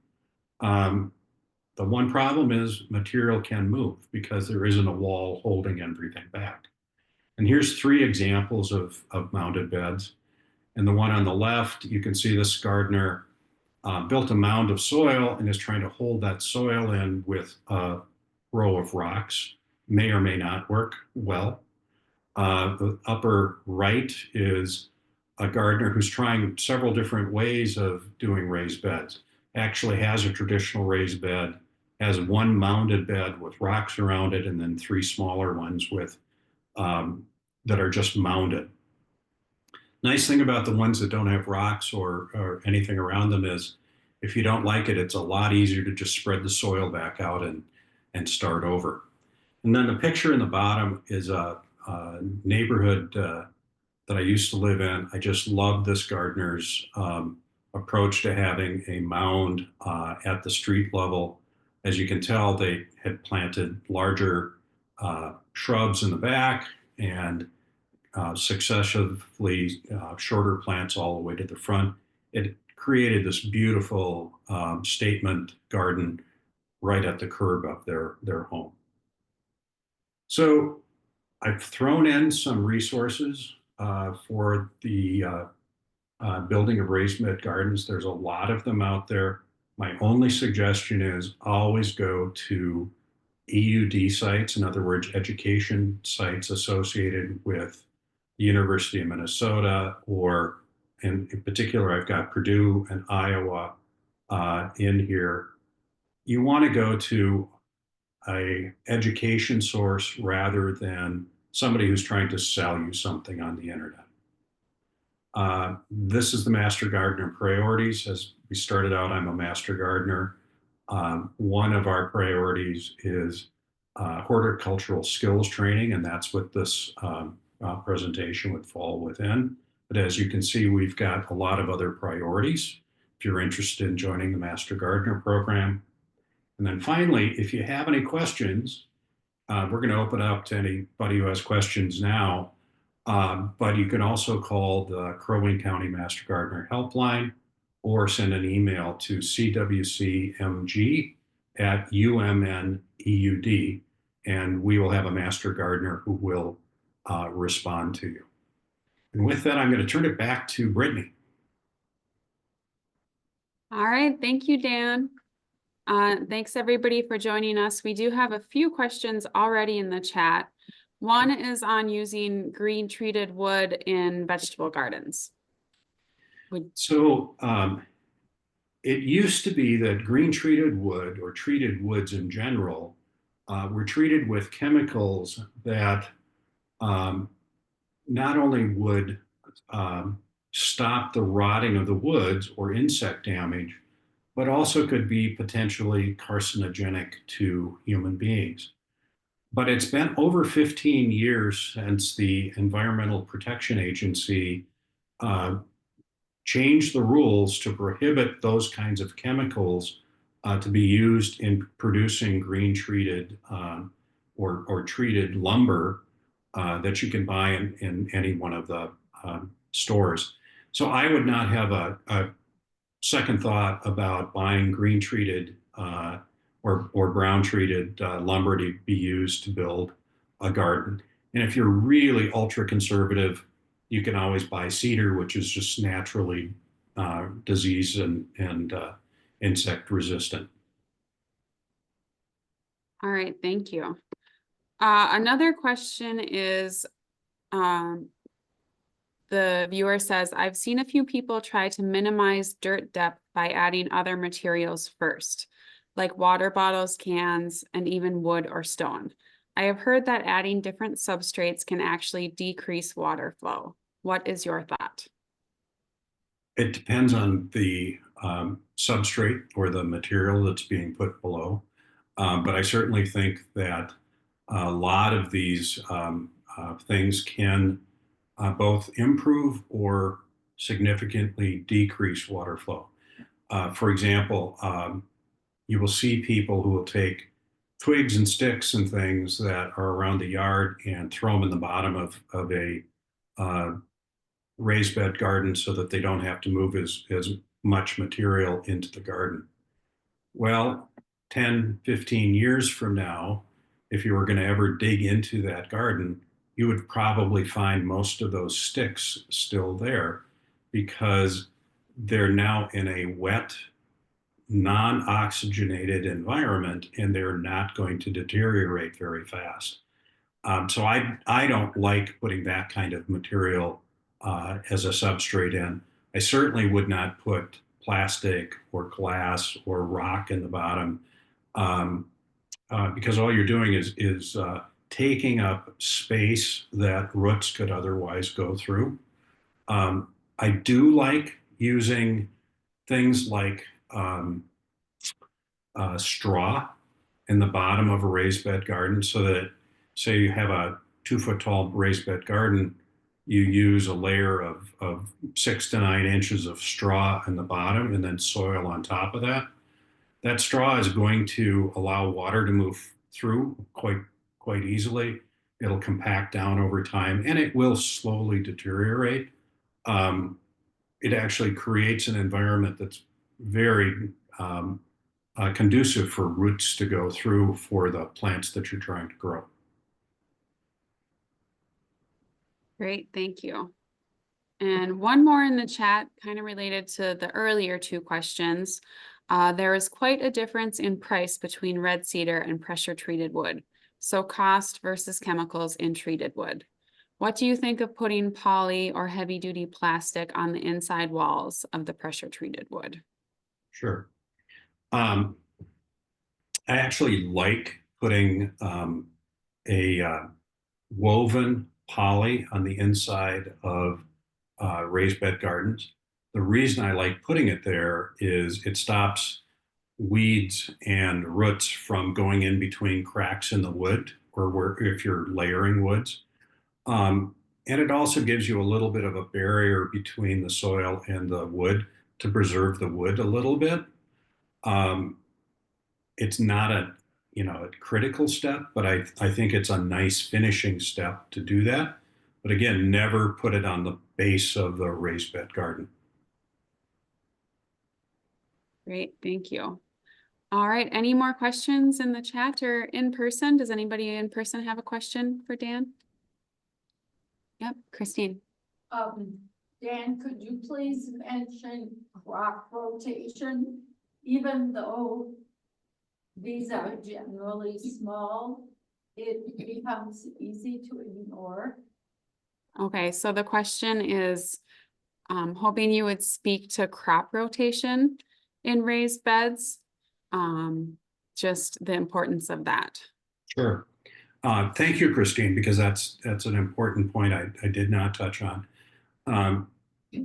S2: The one problem is material can move because there isn't a wall holding everything back. And here's 3 examples of mounded beds. And the one on the left, you can see this gardener built a mound of soil and is trying to hold that soil in with a row of rocks. May or may not work well. The upper right is a gardener who's trying several different ways of doing raised beds. Actually has a traditional raised bed, has one mounded bed with rocks around it, and then 3 smaller ones with that are just mounded. Nice thing about the ones that don't have rocks or anything around them is if you don't like it, it's a lot easier to just spread the soil back out and start over. And then the picture in the bottom is a neighborhood that I used to live in. I just loved this gardener's approach to having a mound at the street level. As you can tell, they had planted larger shrubs in the back and successively shorter plants all the way to the front. It created this beautiful statement garden right at the curb of their home. So I've thrown in some resources for the building of raised bed gardens. There's a lot of them out there. My only suggestion is always go to EUD sites, in other words, education sites associated with the University of Minnesota, or in particular, I've got Purdue and Iowa in here. You want to go to a education source rather than somebody who's trying to sell you something on the internet. This is the Master Gardener priorities. As we started out, I'm a Master Gardener. One of our priorities is horticultural skills training, and that's what this presentation would fall within. But as you can see, we've got a lot of other priorities if you're interested in joining the Master Gardener program. And then finally, if you have any questions, we're going to open up to anybody who has questions now. But you can also call the Crow Wing County Master Gardener Helpline or send an email to cwcmg@umneud, and we will have a Master Gardener who will respond to you. And with that, I'm going to turn it back to Brittany.
S1: All right, thank you, Dan. Thanks everybody for joining us. We do have a few questions already in the chat. One is on using green treated wood in vegetable gardens.
S2: So it used to be that green treated wood or treated woods in general were treated with chemicals that not only would um, stop the rotting of the woods or insect damage, but also could be potentially carcinogenic to human beings. But it's been over 15 years since the Environmental Protection Agency uh, changed the rules to prohibit those kinds of chemicals to be used in producing green treated or treated lumber that you can buy in any one of the stores. So I would not have a second thought about buying green treated or brown treated lumber to be used to build a garden. And if you're really ultra conservative, you can always buy cedar, which is just naturally disease and insect resistant.
S1: All right, thank you. Another question is, um, the viewer says, I've seen a few people try to minimize dirt depth by adding other materials first, like water bottles, cans, and even wood or stone. I have heard that adding different substrates can actually decrease water flow. What is your thought?
S2: It depends on the substrate or the material that's being put below. But I certainly think that a lot of these things can both improve or significantly decrease water flow. For example, you will see people who will take twigs and sticks and things that are around the yard and throw them in the bottom of a uh, raised bed garden so that they don't have to move as much material into the garden. Well, 10, 15 years from now, if you were going to ever dig into that garden, you would probably find most of those sticks still there because they're now in a wet, non-oxygenated environment and they're not going to deteriorate very fast. So I don't like putting that kind of material as a substrate in. I certainly would not put plastic or glass or rock in the bottom um, because all you're doing is taking up space that roots could otherwise go through. I do like using things like straw in the bottom of a raised bed garden so that, say, you have a 2 foot tall raised bed garden, you use a layer of 6 to 9 inches of straw in the bottom and then soil on top of that. That straw is going to allow water to move through quite easily. It'll compact down over time and it will slowly deteriorate. Um, it actually creates an environment that's very conducive for roots to go through for the plants that you're trying to grow.
S1: Great, thank you. And one more in the chat, kind of related to the earlier two questions. There is quite a difference in price between red cedar and pressure treated wood. So cost versus chemicals in treated wood. What do you think of putting poly or heavy duty plastic on the inside walls of the pressure treated wood?
S2: Sure. I actually like putting a woven poly on the inside of raised bed gardens. The reason I like putting it there is it stops weeds and roots from going in between cracks in the wood or where if you're layering woods. And it also gives you a little bit of a barrier between the soil and the wood to preserve the wood a little bit. Um, it's not a critical step, but I think it's a nice finishing step to do that. But again, never put it on the base of the raised bed garden.
S1: Great, thank you. All right, any more questions in the chat or in person? Does anybody in person have a question for Dan? Yep, Christine.
S3: Dan, could you please mention crop rotation? Even though these are generally small, it becomes easy to ignore.
S1: Okay, so the question is, hoping you would speak to crop rotation in raised beds, just the importance of that.
S2: Sure. Thank you, Christine, because that's an important point I did not touch on.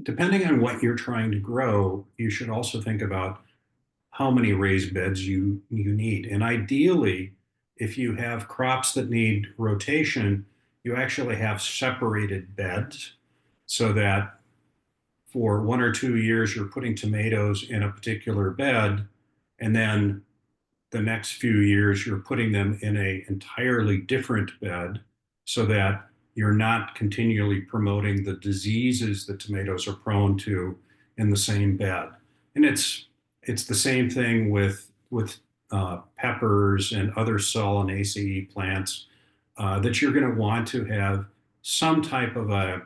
S2: Depending on what you're trying to grow, you should also think about how many raised beds you need. And ideally, if you have crops that need rotation, you actually have separated beds so that for 1 or 2 years, you're putting tomatoes in a particular bed, and then the next few years, you're putting them in an entirely different bed so that you're not continually promoting the diseases that tomatoes are prone to in the same bed. And it's the same thing with peppers and other Solanaceae plants that you're going to want to have some type of a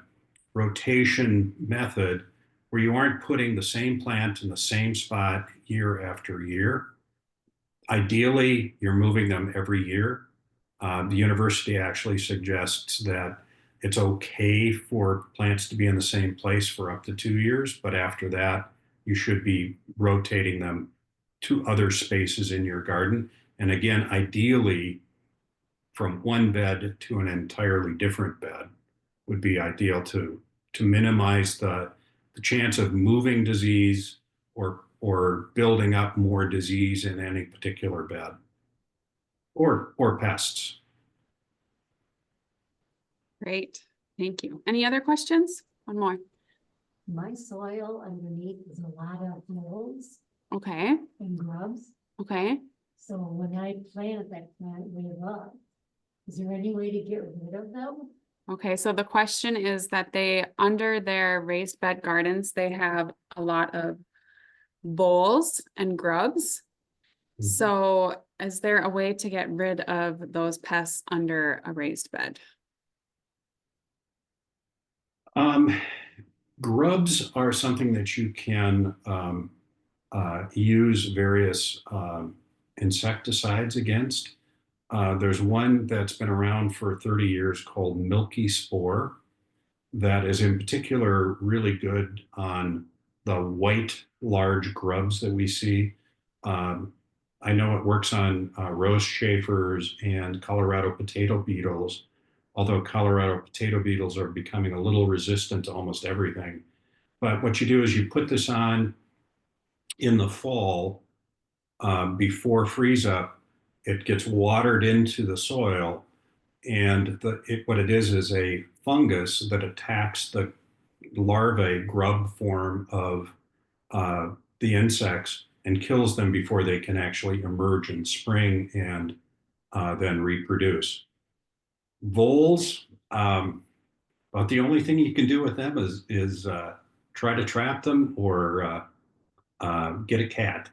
S2: rotation method where you aren't putting the same plant in the same spot year after year. Ideally, you're moving them every year. The university actually suggests that it's okay for plants to be in the same place for up to 2 years, but after that, you should be rotating them to other spaces in your garden. And again, ideally, from one bed to an entirely different bed would be ideal to minimize the chance of moving disease or building up more disease in any particular bed or pests.
S1: Great, thank you. Any other questions? One more.
S4: My soil underneath is a lot of molds
S1: Okay,
S4: and grubs.
S1: okay.
S4: So when I planted that plant way up, is there any way to get rid of them?
S1: Okay, so the question is that they, under their raised bed gardens, they have a lot of voles and grubs.
S2: Mhm.
S1: So is there a way to get rid of those pests under a raised bed?
S2: Grubs are something that you can use various insecticides against. There's one that's been around for 30 years called milky spore that is in particular really good on the white large grubs that we see. I know it works on rose chafers and Colorado potato beetles, although Colorado potato beetles are becoming a little resistant to almost everything. But what you do is you put this on in the fall before freeze up. It gets watered into the soil, and what it is a fungus that attacks the larvae grub form of the insects and kills them before they can actually emerge in spring and then reproduce. Voles, but the only thing you can do with them is try to trap them or get a cat.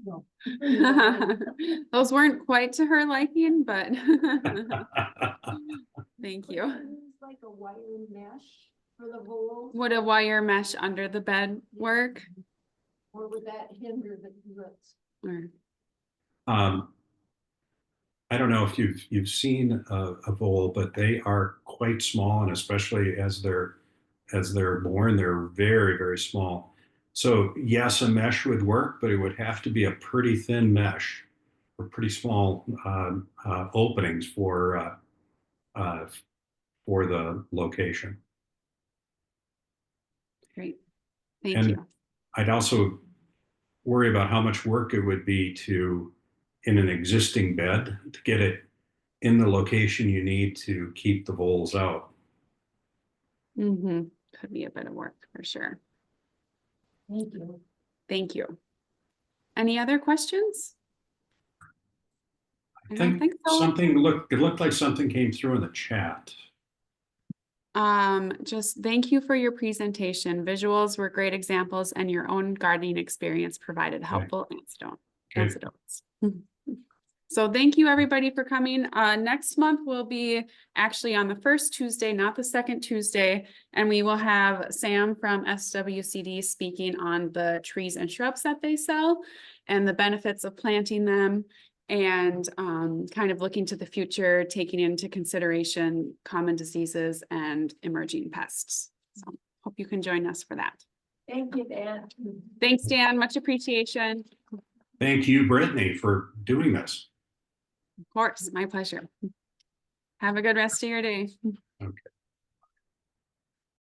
S4: No.
S1: Those weren't quite to her liking, but thank you.
S3: Use like a wire mesh for the voles,
S1: Would a wire mesh under the bed work?
S3: or would that hinder the roots?
S1: Or,
S2: I don't know if you've seen a vole, but they are quite small, and especially as they're born, they're very, very small. So yes, a mesh would work, but it would have to be a pretty thin mesh or pretty small openings for the location.
S1: great, thank
S2: And
S1: you.
S2: I'd also worry about how much work it would be in an existing bed to get it in the location you need to keep the voles out.
S1: Mm-hmm. Could be a bit of work for sure.
S4: Thank you.
S1: Thank you. Any other questions? I don't
S2: think
S1: think so.
S2: it looked like something came through in the chat.
S1: Just thank you for your presentation. Visuals were great examples and your own gardening experience provided helpful anecdotes. So thank you everybody for coming. Next month will be actually on the first Tuesday, not the second Tuesday. And we will have Sam from SWCD speaking on the trees and shrubs that they sell and the benefits of planting them, and kind of looking to the future, taking into consideration common diseases and emerging pests. So hope you can join us for that.
S3: Thank you, Dan.
S1: Thanks, Dan. Much appreciation.
S2: Thank you, Brittany, for doing this.
S1: Of course, my pleasure. Have a good rest of your day.
S2: Okay.